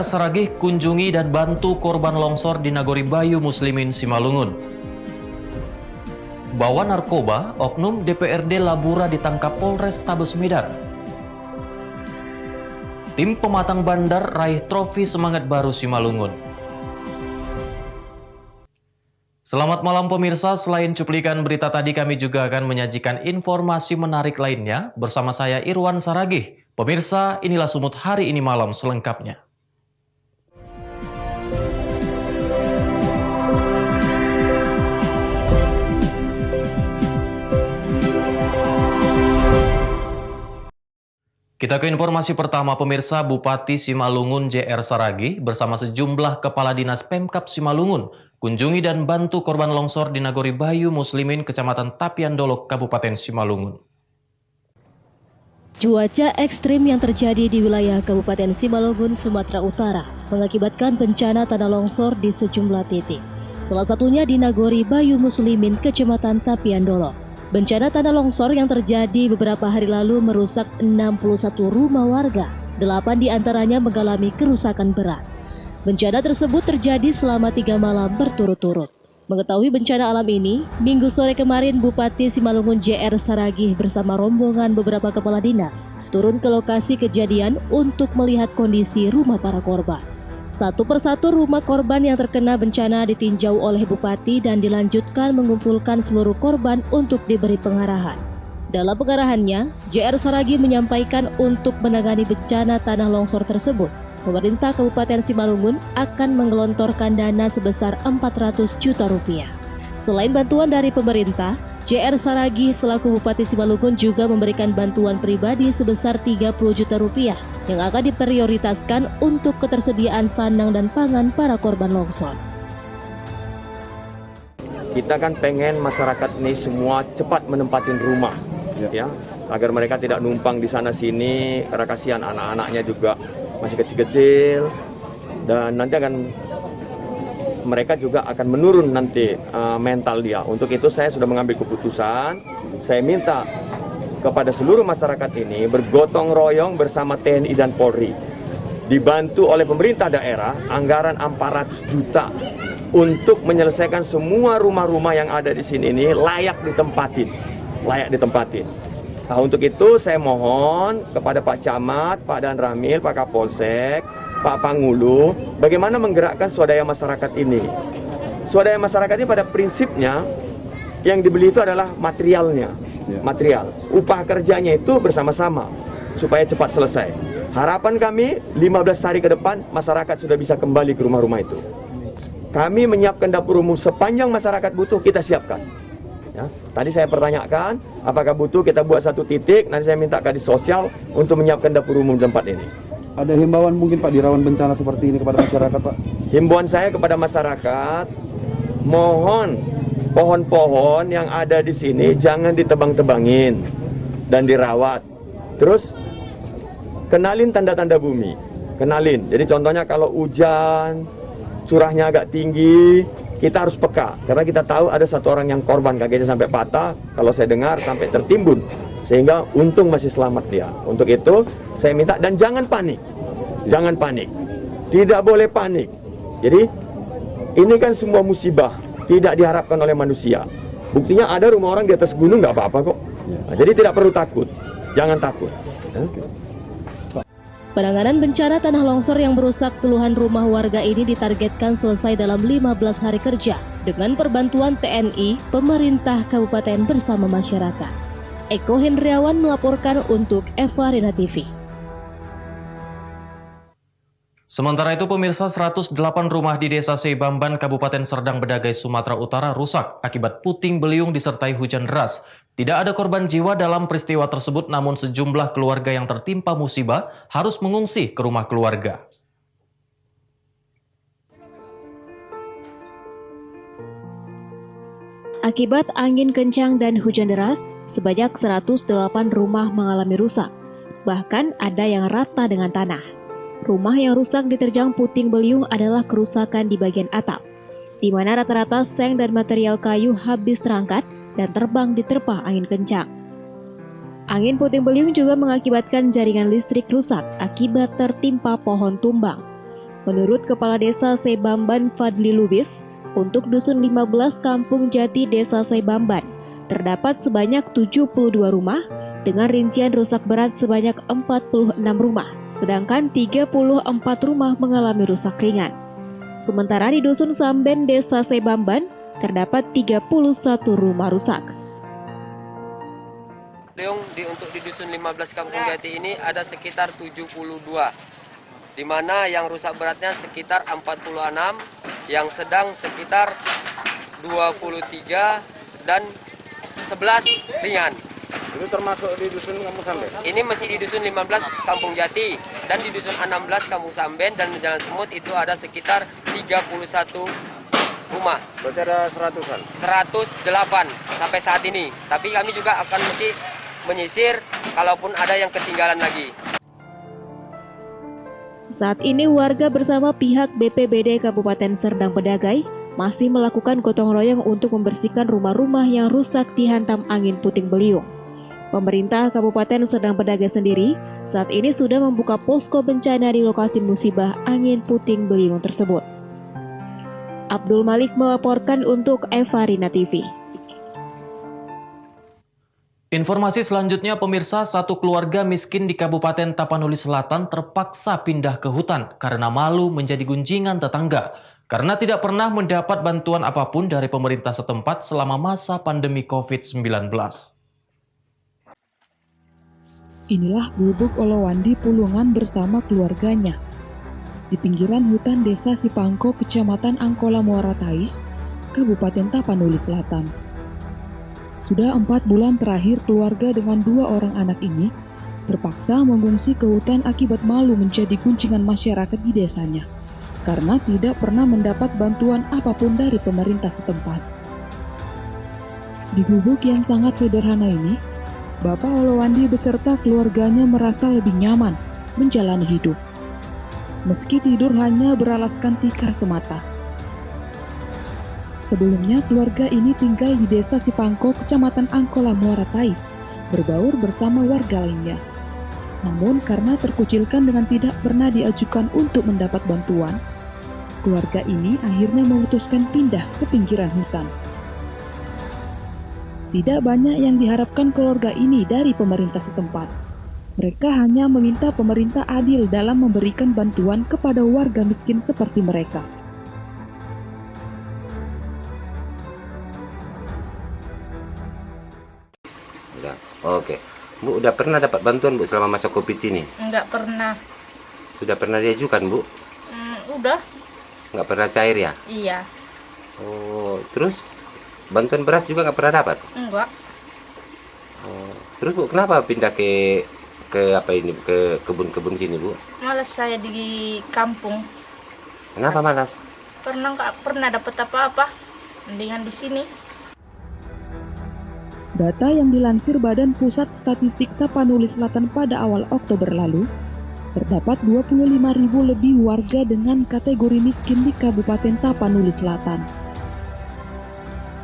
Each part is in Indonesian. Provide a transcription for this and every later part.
JR Saragih kunjungi dan bantu korban longsor di Nagori Bayu Muslimin Simalungun. Bawa narkoba, oknum DPRD Labura ditangkap Polres Tabes Medan. Tim pematang bandar raih trofi Semangat Baru Simalungun. Selamat malam pemirsa, selain cuplikan berita tadi kami juga akan menyajikan informasi menarik lainnya bersama saya Irwan Saragih. Pemirsa, inilah Sumut hari ini malam selengkapnya. Kita ke informasi pertama pemirsa. Bupati Simalungun JR Saragih bersama sejumlah kepala dinas Pemkab Simalungun kunjungi dan bantu korban longsor di Nagori Bayu Muslimin, Kecamatan Tapian Dolok, Kabupaten Simalungun. Cuaca ekstrim yang terjadi di wilayah Kabupaten Simalungun, Sumatera Utara mengakibatkan bencana tanah longsor di sejumlah titik. Salah satunya di Nagori Bayu Muslimin, Kecamatan Tapian Dolok. Bencana tanah longsor yang terjadi beberapa hari lalu merusak 61 rumah warga. 8 diantaranya mengalami kerusakan berat. Bencana tersebut terjadi selama 3 malam berturut-turut. Mengetahui bencana alam ini, Minggu sore kemarin Bupati Simalungun JR Saragih bersama rombongan beberapa kepala dinas turun ke lokasi kejadian untuk melihat kondisi rumah para korban. Satu persatu rumah korban yang terkena bencana ditinjau oleh Bupati dan dilanjutkan mengumpulkan seluruh korban untuk diberi pengarahan. Dalam pengarahannya, JR Saragih menyampaikan untuk menangani bencana tanah longsor tersebut, pemerintah Kabupaten Simalungun akan menggelontorkan dana sebesar 400 juta rupiah. Selain bantuan dari pemerintah, JR Saragih selaku Bupati Simalungun juga memberikan bantuan pribadi sebesar 30 juta rupiah yang akan diprioritaskan untuk ketersediaan sandang dan pangan para korban longsor. Kita kan pengen masyarakat ini semua cepat menempatin rumah, ya, agar mereka tidak numpang di sana sini, karena kasihan anak-anaknya juga masih kecil-kecil, dan nanti mereka juga akan menurun nanti mental dia. Untuk itu saya sudah mengambil keputusan, saya minta kepada seluruh masyarakat ini bergotong royong bersama TNI dan Polri, dibantu oleh pemerintah daerah anggaran 400 juta untuk menyelesaikan semua rumah-rumah yang ada di sini ini layak ditempatin. Nah, untuk itu saya mohon kepada Pak Camat, Pak Dan Ramil, Pak Kapolsek, Pak Pangulu, bagaimana menggerakkan swadaya masyarakat ini. Swadaya masyarakat ini pada prinsipnya yang dibeli itu adalah materialnya, material. Upah kerjanya itu bersama-sama supaya cepat selesai. Harapan kami 15 hari ke depan masyarakat sudah bisa kembali ke rumah-rumah itu. Kami menyiapkan dapur umum sepanjang masyarakat butuh, kita siapkan. Ya, tadi saya pertanyakan apakah butuh kita buat satu titik, nanti saya minta Kadis Sosial untuk menyiapkan dapur umum di tempat ini. Ada himbauan mungkin Pak di rawan bencana seperti ini kepada masyarakat, Pak? Himbauan saya kepada masyarakat, mohon pohon-pohon yang ada di sini jangan ditebang-tebangin dan dirawat. Terus kenalin tanda-tanda bumi, kenalin. Jadi contohnya kalau hujan, curahnya agak tinggi, kita harus peka, karena kita tahu ada satu orang yang korban kakinya sampai patah, kalau saya dengar sampai tertimbun, sehingga untung masih selamat dia. Untuk itu saya minta, dan jangan panik, tidak boleh panik. Jadi ini kan semua musibah, tidak diharapkan oleh manusia. Buktinya ada rumah orang di atas gunung nggak apa-apa kok. Nah, jadi tidak perlu takut, jangan takut. Penanganan bencana tanah longsor yang merusak puluhan rumah warga ini ditargetkan selesai dalam 15 hari kerja dengan perbantuan TNI, pemerintah kabupaten bersama masyarakat. Eko Hendriawan melaporkan untuk Eva Rina TV. Sementara itu pemirsa, 108 rumah di Desa Seibamban, Kabupaten Serdang Bedagai, Sumatera Utara rusak akibat puting beliung disertai hujan deras. Tidak ada korban jiwa dalam peristiwa tersebut, namun sejumlah keluarga yang tertimpa musibah harus mengungsi ke rumah keluarga. Akibat angin kencang dan hujan deras, sebanyak 108 rumah mengalami rusak. Bahkan ada yang rata dengan tanah. Rumah yang rusak diterjang puting beliung adalah kerusakan di bagian atap, di mana rata-rata seng dan material kayu habis terangkat dan terbang diterpa angin kencang. Angin puting beliung juga mengakibatkan jaringan listrik rusak akibat tertimpa pohon tumbang. Menurut Kepala Desa Sebamban Fadli Lubis, untuk Dusun 15 Kampung Jati Desa Sebamban, terdapat sebanyak 72 rumah dengan rincian rusak berat sebanyak 46 rumah, sedangkan 34 rumah mengalami rusak ringan. Sementara di Dusun Samben Desa Sebamban, terdapat 31 rumah rusak. Untuk di Dusun 15 Kampung Jati ini ada sekitar 72, di mana yang rusak beratnya sekitar 46, yang sedang sekitar 23 dan 11 ringan. Itu termasuk di Dusun Kampung Samben? Ini masih di Dusun 15 Kampung Jati, dan di Dusun 16 Kampung Samben dan Jalan Semut itu ada sekitar 31 rumah. Berarti ada 100-an? 108 sampai saat ini. Tapi kami juga akan mesti menyisir kalaupun ada yang ketinggalan lagi. Saat ini warga bersama pihak BPBD Kabupaten Serdang Bedagai masih melakukan gotong royong untuk membersihkan rumah-rumah yang rusak dihantam angin puting beliung. Pemerintah Kabupaten Serdang Bedagai sendiri saat ini sudah membuka posko bencana di lokasi musibah angin puting beliung tersebut. Abdul Malik melaporkan untuk Evarina TV. Informasi selanjutnya, pemirsa, satu keluarga miskin di Kabupaten Tapanuli Selatan terpaksa pindah ke hutan karena malu menjadi gunjingan tetangga, karena tidak pernah mendapat bantuan apapun dari pemerintah setempat selama masa pandemi COVID-19. Inilah Bubuk Olowandi Pulungan bersama keluarganya. Di pinggiran hutan desa Sipangko, Kecamatan Angkola Muara Tais, Kabupaten Tapanuli Selatan. Sudah 4 bulan terakhir keluarga dengan 2 orang anak ini terpaksa mengungsi ke hutan akibat malu menjadi gunjingan masyarakat di desanya, karena tidak pernah mendapat bantuan apapun dari pemerintah setempat. Di gubuk yang sangat sederhana ini, Bapak Olowandi beserta keluarganya merasa lebih nyaman menjalani hidup, meski tidur hanya beralaskan tikar semata. Sebelumnya, keluarga ini tinggal di desa Sipangko, Kecamatan Angkola Muara Tais, berbaur bersama warga lainnya. Namun, karena terkucilkan dengan tidak pernah diajukan untuk mendapat bantuan, keluarga ini akhirnya memutuskan pindah ke pinggiran hutan. Tidak banyak yang diharapkan keluarga ini dari pemerintah setempat. Mereka hanya meminta pemerintah adil dalam memberikan bantuan kepada warga miskin seperti mereka. Oke. Bu, udah pernah dapat bantuan, Bu, selama masa Covid ini? Enggak pernah. Sudah pernah diajukan, Bu? Udah. Nggak pernah cair ya? Iya. Oh, terus bantuan beras juga nggak pernah dapat? Enggak. Oh, terus Bu, kenapa pindah ke apa ini, ke kebun-kebun sini, Bu? Malas saya di kampung. Kenapa malas? Pernah nggak pernah dapat apa-apa. Mendingan di sini. Data yang dilansir Badan Pusat Statistik Tapanuli Selatan pada awal Oktober lalu, terdapat 25.000 lebih warga dengan kategori miskin di Kabupaten Tapanuli Selatan.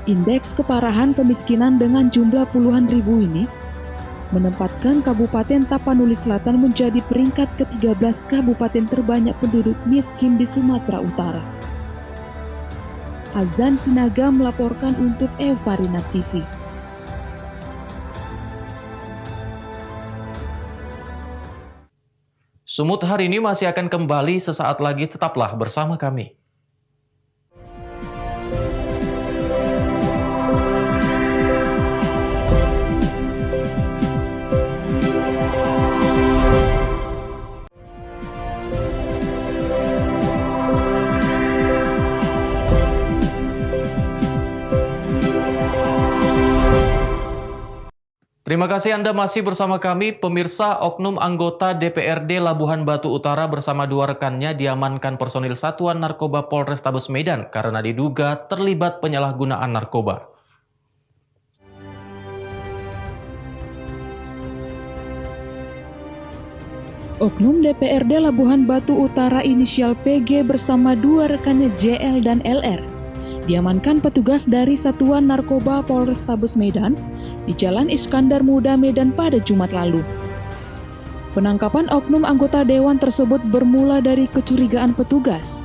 Indeks keparahan kemiskinan dengan jumlah puluhan ribu ini menempatkan Kabupaten Tapanuli Selatan menjadi peringkat ke-13 kabupaten terbanyak penduduk miskin di Sumatera Utara. Azan Sinaga melaporkan untuk Evarina TV. Sumut hari ini masih akan kembali sesaat lagi, tetaplah bersama kami. Terima kasih Anda masih bersama kami. Pemirsa, oknum anggota DPRD Labuhan Batu Utara bersama 2 rekannya diamankan personil Satuan Narkoba Polrestabes Medan karena diduga terlibat penyalahgunaan narkoba. Oknum DPRD Labuhan Batu Utara inisial PG bersama 2 rekannya JL dan LR diamankan petugas dari Satuan Narkoba Polrestabes Medan di Jalan Iskandar Muda, Medan pada Jumat lalu. Penangkapan oknum anggota dewan tersebut bermula dari kecurigaan petugas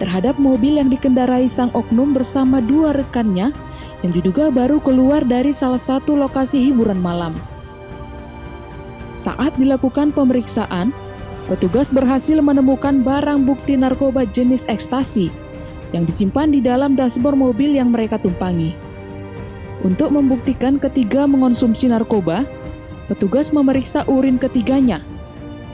terhadap mobil yang dikendarai sang oknum bersama 2 rekannya yang diduga baru keluar dari salah satu lokasi hiburan malam. Saat dilakukan pemeriksaan, petugas berhasil menemukan barang bukti narkoba jenis ekstasi yang disimpan di dalam dashboard mobil yang mereka tumpangi. Untuk membuktikan ketiga mengonsumsi narkoba, petugas memeriksa urin ketiganya.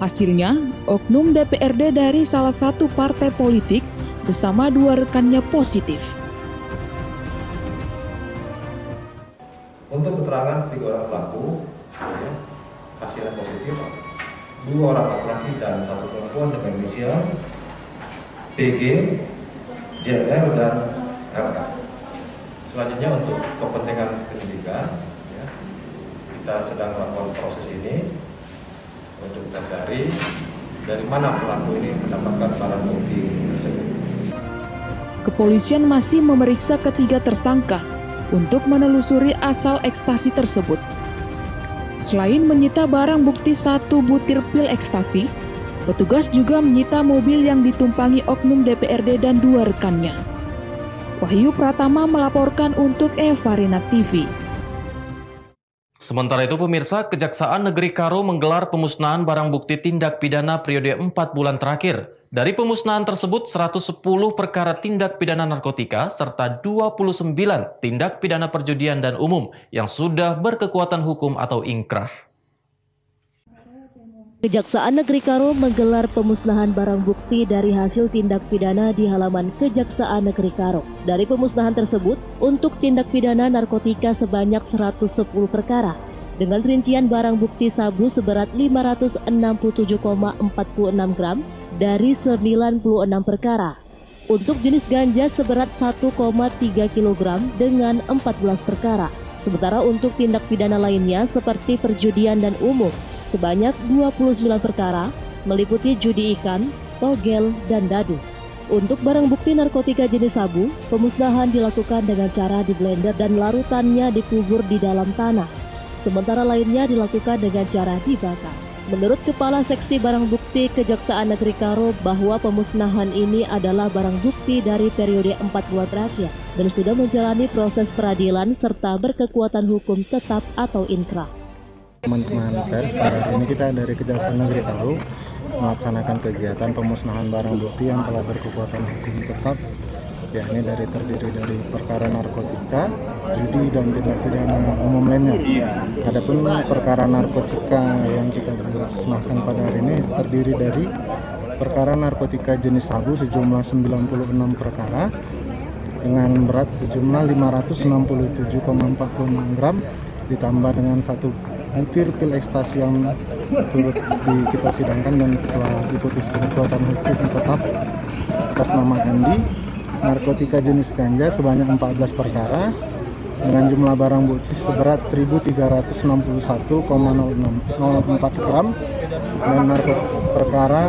Hasilnya, oknum DPRD dari salah satu partai politik bersama 2 rekannya positif. Untuk keterangan 3 orang pelaku, hasilnya positif. 2 orang laki-laki dan 1 perempuan dengan inisial PG, JL, dan LK. Selanjutnya untuk kepentingan penyidikan, kita sedang melakukan proses ini untuk kita cari dari mana pelaku ini mendapatkan barang bukti tersebut. Kepolisian masih memeriksa ketiga tersangka untuk menelusuri asal ekstasi tersebut. Selain menyita barang bukti 1 butir pil ekstasi, petugas juga menyita mobil yang ditumpangi oknum DPRD dan 2 rekannya. Wahyu Pratama melaporkan untuk Evarina TV. Sementara itu pemirsa, Kejaksaan Negeri Karo menggelar pemusnahan barang bukti tindak pidana periode 4 bulan terakhir. Dari pemusnahan tersebut, 110 perkara tindak pidana narkotika serta 29 tindak pidana perjudian dan umum yang sudah berkekuatan hukum atau inkrah. Kejaksaan Negeri Karo menggelar pemusnahan barang bukti dari hasil tindak pidana di halaman Kejaksaan Negeri Karo. Dari pemusnahan tersebut, untuk tindak pidana narkotika sebanyak 110 perkara, dengan rincian barang bukti sabu seberat 567,46 gram dari 96 perkara. Untuk jenis ganja seberat 1,3 kg dengan 14 perkara. Sementara untuk tindak pidana lainnya seperti perjudian dan umum, sebanyak 29 perkara, meliputi judi ikan, togel, dan dadu. Untuk barang bukti narkotika jenis sabu, pemusnahan dilakukan dengan cara diblender dan larutannya dikubur di dalam tanah. Sementara lainnya dilakukan dengan cara dibakar. Menurut Kepala Seksi Barang Bukti Kejaksaan Negeri Karo bahwa pemusnahan ini adalah barang bukti dari periode 4 bulan terakhir dan sudah menjalani proses peradilan serta berkekuatan hukum tetap atau inkrah. Teman-teman pers, pada hari ini kita dari Kejaksaan Negeri Karo melaksanakan kegiatan pemusnahan barang bukti yang telah berkekuatan hukum tetap, yakni terdiri dari perkara narkotika, judi, dan tindak pidana umum lainnya. Adapun perkara narkotika yang kita musnahkan pada hari ini terdiri dari perkara narkotika jenis sabu sejumlah 96 perkara dengan berat sejumlah 567,46 gram ditambah dengan 1 butir pil ekstasi yang turut kita sidangkan dan telah diputus kekuatan hukum tetap atas nama Andi. Narkotika jenis ganja sebanyak 14 perkara dengan jumlah barang bukti seberat 1.361,04 gram dan perkara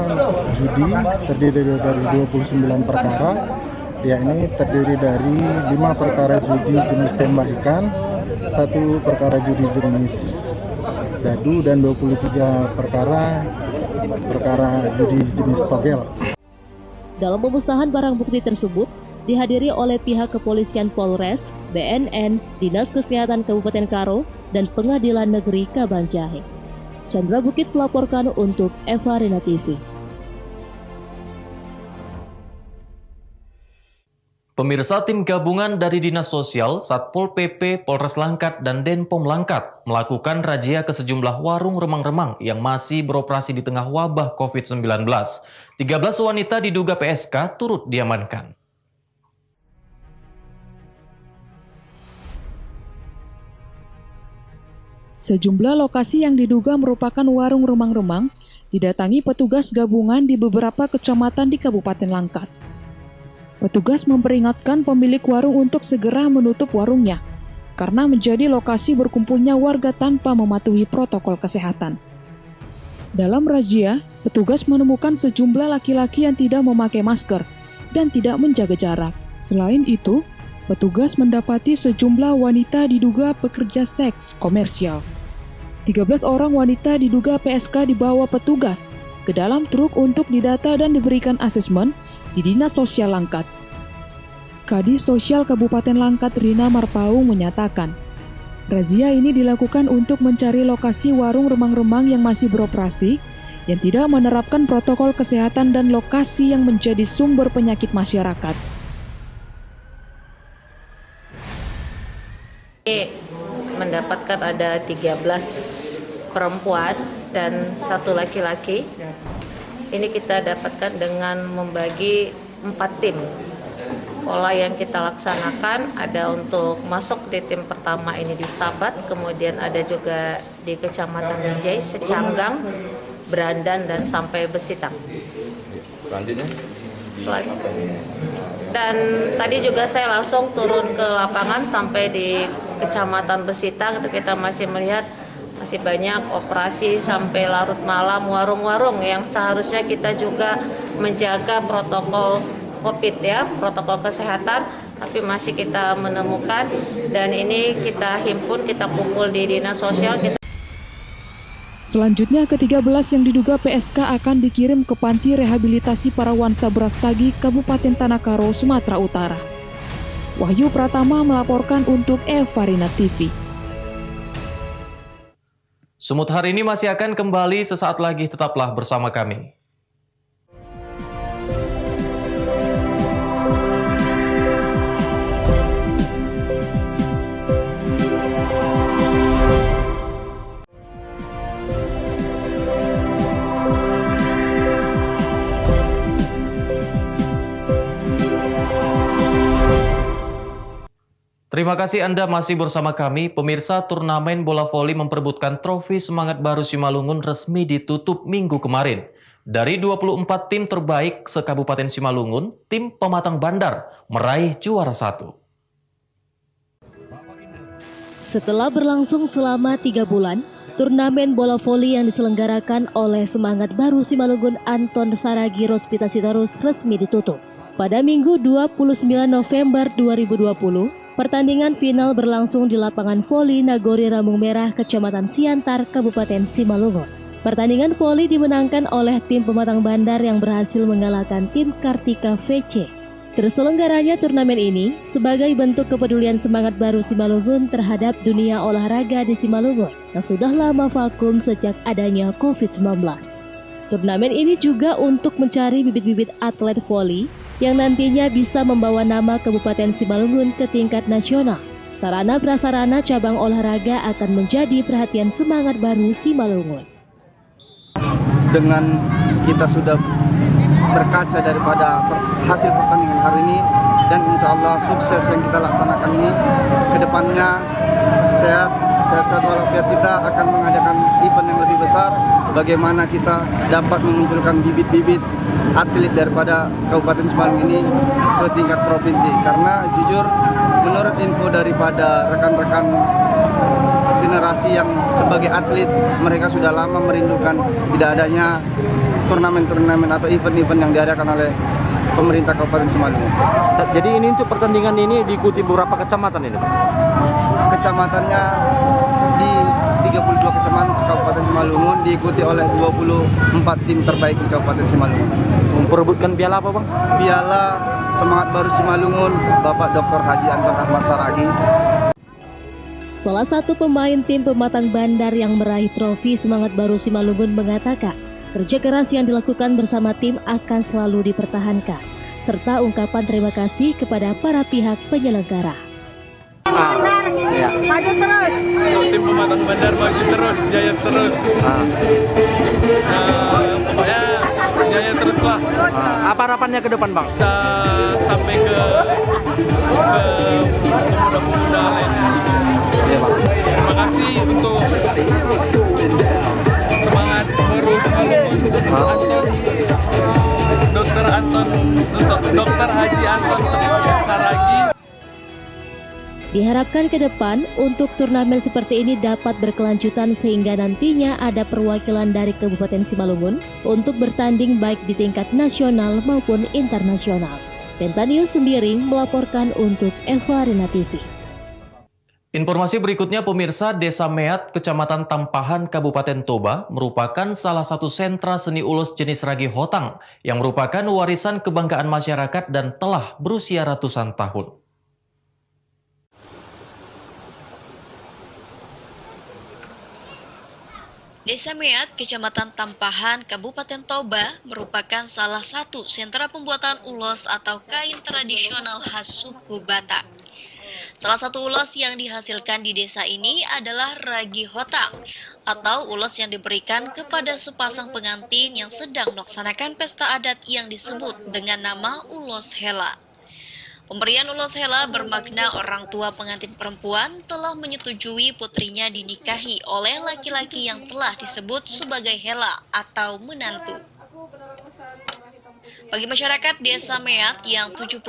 judi terdiri dari 29 perkara, yakni terdiri dari 5 perkara judi jenis tembak ikan, 1 perkara judi jenis dadu, dan 23 perkara judi jenis togel. Dalam pemusnahan barang bukti tersebut dihadiri oleh pihak kepolisian Polres, BNN, Dinas Kesehatan Kabupaten Karo, dan Pengadilan Negeri Kabanjahe. Chandra Bukit melaporkan untuk Evarina TV. Pemirsa, tim gabungan dari Dinas Sosial, Satpol PP, Polres Langkat, dan Denpom Langkat melakukan razia ke sejumlah warung remang-remang yang masih beroperasi di tengah wabah COVID-19. 13 wanita diduga PSK turut diamankan. Sejumlah lokasi yang diduga merupakan warung remang-remang didatangi petugas gabungan di beberapa kecamatan di Kabupaten Langkat. Petugas memperingatkan pemilik warung untuk segera menutup warungnya karena menjadi lokasi berkumpulnya warga tanpa mematuhi protokol kesehatan. Dalam razia, petugas menemukan sejumlah laki-laki yang tidak memakai masker dan tidak menjaga jarak. Selain itu, petugas mendapati sejumlah wanita diduga pekerja seks komersial. 13 orang wanita diduga PSK dibawa petugas ke dalam truk untuk didata dan diberikan asesmen di Dinas Sosial Langkat. Kadis Sosial Kabupaten Langkat Rina Marpaung menyatakan, razia ini dilakukan untuk mencari lokasi warung remang-remang yang masih beroperasi, yang tidak menerapkan protokol kesehatan dan lokasi yang menjadi sumber penyakit masyarakat. Mendapatkan ada 13 perempuan dan 1 laki-laki. Ini kita dapatkan dengan membagi 4 tim. Pola yang kita laksanakan ada untuk masuk di tim pertama ini di Stabat, kemudian ada juga di Kecamatan Wijay, Secanggang, Berandan, dan sampai Besitang. Selanjutnya? Dan tadi juga saya langsung turun ke lapangan sampai di Kecamatan Besitang, itu kita masih melihat masih banyak operasi sampai larut malam, warung-warung yang seharusnya kita juga menjaga protokol COVID ya, protokol kesehatan, tapi masih kita menemukan, dan ini kita himpun, kita kumpul di Dinas Sosial. Selanjutnya, ke-13 yang diduga PSK akan dikirim ke Panti Rehabilitasi Parawansa Brastagi, Kabupaten Tanah Karo, Sumatera Utara. Wahyu Pratama melaporkan untuk Evarina TV. Sumut hari ini masih akan kembali sesaat lagi, tetaplah bersama kami. Terima kasih Anda masih bersama kami. Pemirsa, turnamen bola voli memperebutkan trofi Semangat Baru Simalungun resmi ditutup minggu kemarin. Dari 24 tim terbaik se-Kabupaten Simalungun, tim Pematang Bandar meraih juara 1. Setelah berlangsung selama 3 bulan, turnamen bola voli yang diselenggarakan oleh Semangat Baru Simalungun Anton Saragi Rospita Sitorus resmi ditutup. Pada Minggu 29 November 2020, pertandingan final berlangsung di lapangan voli Nagori Rambung Merah, Kecamatan Siantar, Kabupaten Simalungun. Pertandingan voli dimenangkan oleh tim Pematang Bandar yang berhasil mengalahkan tim Kartika VC. Terselenggaranya turnamen ini sebagai bentuk kepedulian Semangat Baru Simalungun terhadap dunia olahraga di Simalungun yang sudah lama vakum sejak adanya COVID-19. Turnamen ini juga untuk mencari bibit-bibit atlet voli yang nantinya bisa membawa nama Kabupaten Simalungun ke tingkat nasional. Sarana prasarana cabang olahraga akan menjadi perhatian Semangat Baru Simalungun. Dengan kita sudah berkaca daripada hasil pertandingan hari ini, dan insya Allah sukses yang kita laksanakan ini, kedepannya sehat walafiat kita akan mengadakan event yang lebih besar. Bagaimana kita dapat memunculkan bibit-bibit atlet daripada Kabupaten Simalungun ini ke tingkat provinsi. Karena jujur, menurut info daripada rekan-rekan generasi yang sebagai atlet, mereka sudah lama merindukan tidak adanya turnamen-turnamen atau event-event yang diadakan oleh pemerintah Kabupaten Simalungun. Jadi ini untuk pertandingan ini diikuti beberapa kecamatan ini, Pak? Kecamatannya di 32 kecamatan Kabupaten Simalungun, diikuti oleh 24 tim terbaik di Kabupaten Simalungun. Memperebutkan piala apa, Bang? Piala Semangat Baru Simalungun, Bapak Dr. Haji Anton Ahmad Saragi. Salah satu pemain tim Pematang Bandar yang meraih trofi Semangat Baru Simalungun mengatakan, kerja keras yang dilakukan bersama tim akan selalu dipertahankan, serta ungkapan terima kasih kepada para pihak penyelenggara. Maju terus. Tim Pematang Bandar maju terus, jaya terus. Pokoknya jaya teruslah. Apa harapannya ke depan, Bang? Kita sampai ke pemuda-pemuda lainnya. Ya, Bang. Terima kasih untuk Semangat Baru Simalungun, Dr. Haji Anton Saragi. Diharapkan ke depan untuk turnamen seperti ini dapat berkelanjutan sehingga nantinya ada perwakilan dari Kabupaten Simalungun untuk bertanding baik di tingkat nasional maupun internasional. Tenta News Sembiring melaporkan untuk Evarina TV. Informasi berikutnya pemirsa, Desa Meat, Kecamatan Tampahan, Kabupaten Toba merupakan salah satu sentra seni ulos jenis ragi hotang yang merupakan warisan kebanggaan masyarakat dan telah berusia ratusan tahun. Desa Meat, Kecamatan Tampahan, Kabupaten Toba merupakan salah satu sentra pembuatan ulos atau kain tradisional khas suku Batak. Salah satu ulos yang dihasilkan di desa ini adalah ragi hotang atau ulos yang diberikan kepada sepasang pengantin yang sedang melaksanakan pesta adat yang disebut dengan nama ulos hela. Pemberian ulos hela bermakna orang tua pengantin perempuan telah menyetujui putrinya dinikahi oleh laki-laki yang telah disebut sebagai hela atau menantu. Bagi masyarakat Desa Meat yang 70%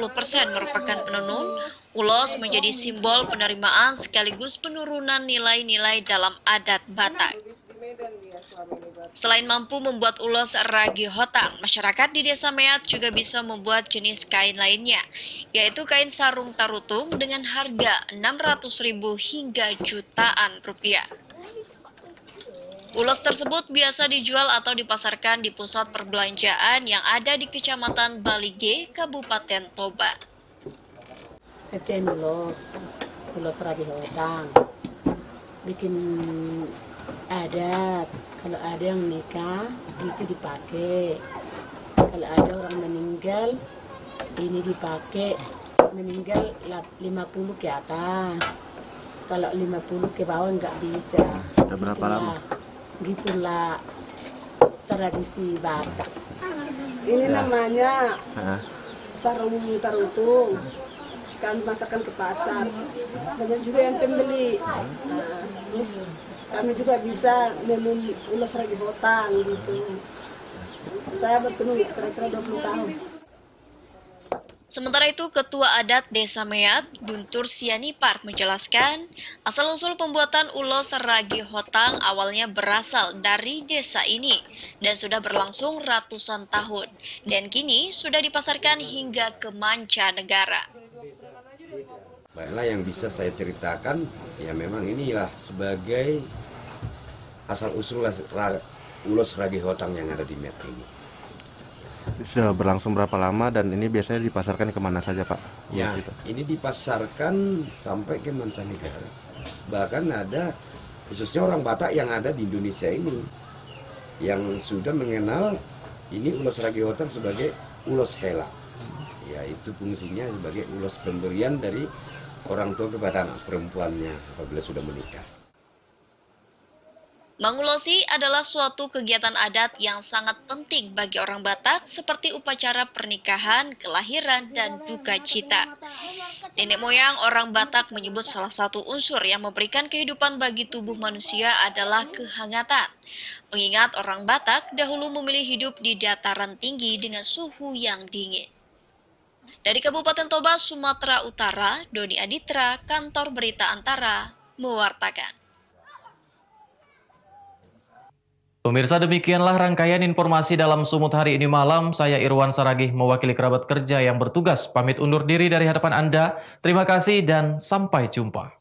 merupakan penenun, ulos menjadi simbol penerimaan sekaligus penurunan nilai-nilai dalam adat Batak. Selain mampu membuat ulos ragi hotang, masyarakat di Desa Meat juga bisa membuat jenis kain lainnya, yaitu kain sarung tarutung dengan harga 600.000 hingga jutaan rupiah. Ulos tersebut biasa dijual atau dipasarkan di pusat perbelanjaan yang ada di Kecamatan Balige, Kabupaten Toba. Kerjain ulos ragi hotang, bikin adat. Kalau ada yang nikah, itu dipakai. Kalau ada orang meninggal, ini dipakai. Meninggal 50 ke atas. Kalau 50 ke bawah nggak bisa. Sudah berapa lama? Gitulah tradisi Batak. Ini namanya sarung tarutung. Kami pasarkan ke pasar. Banyak juga yang pembeli. Terus kami juga bisa menenun ulos ragi hotang gitu. Saya bertenun kira-kira 20 tahun. Sementara itu, Ketua Adat Desa Meat, Guntur Sianipar, menjelaskan asal-usul pembuatan ulos ragi hotang awalnya berasal dari desa ini dan sudah berlangsung ratusan tahun dan kini sudah dipasarkan hingga ke mancanegara. Baiklah, yang bisa saya ceritakan, ya memang inilah sebagai asal-usul ulos ragi hotang yang ada di Meat ini. Sudah berlangsung berapa lama dan ini biasanya dipasarkan kemana saja, Pak? Ya, ini dipasarkan sampai ke mancanegara. Bahkan ada khususnya orang Batak yang ada di Indonesia ini yang sudah mengenal ini ulos ragi hotang sebagai ulos hela. Ya, itu fungsinya sebagai ulos pemberian dari orang tua kepada anak perempuannya apabila sudah menikah. Mengulosi adalah suatu kegiatan adat yang sangat penting bagi orang Batak seperti upacara pernikahan, kelahiran, dan duka cita. Nenek moyang orang Batak menyebut salah satu unsur yang memberikan kehidupan bagi tubuh manusia adalah kehangatan. Mengingat orang Batak dahulu memilih hidup di dataran tinggi dengan suhu yang dingin. Dari Kabupaten Toba, Sumatera Utara, Doni Aditra, Kantor Berita Antara, mewartakan. Pemirsa, demikianlah rangkaian informasi dalam Sumut hari ini malam. Saya Irwan Saragih mewakili kerabat kerja yang bertugas pamit undur diri dari hadapan Anda. Terima kasih dan sampai jumpa.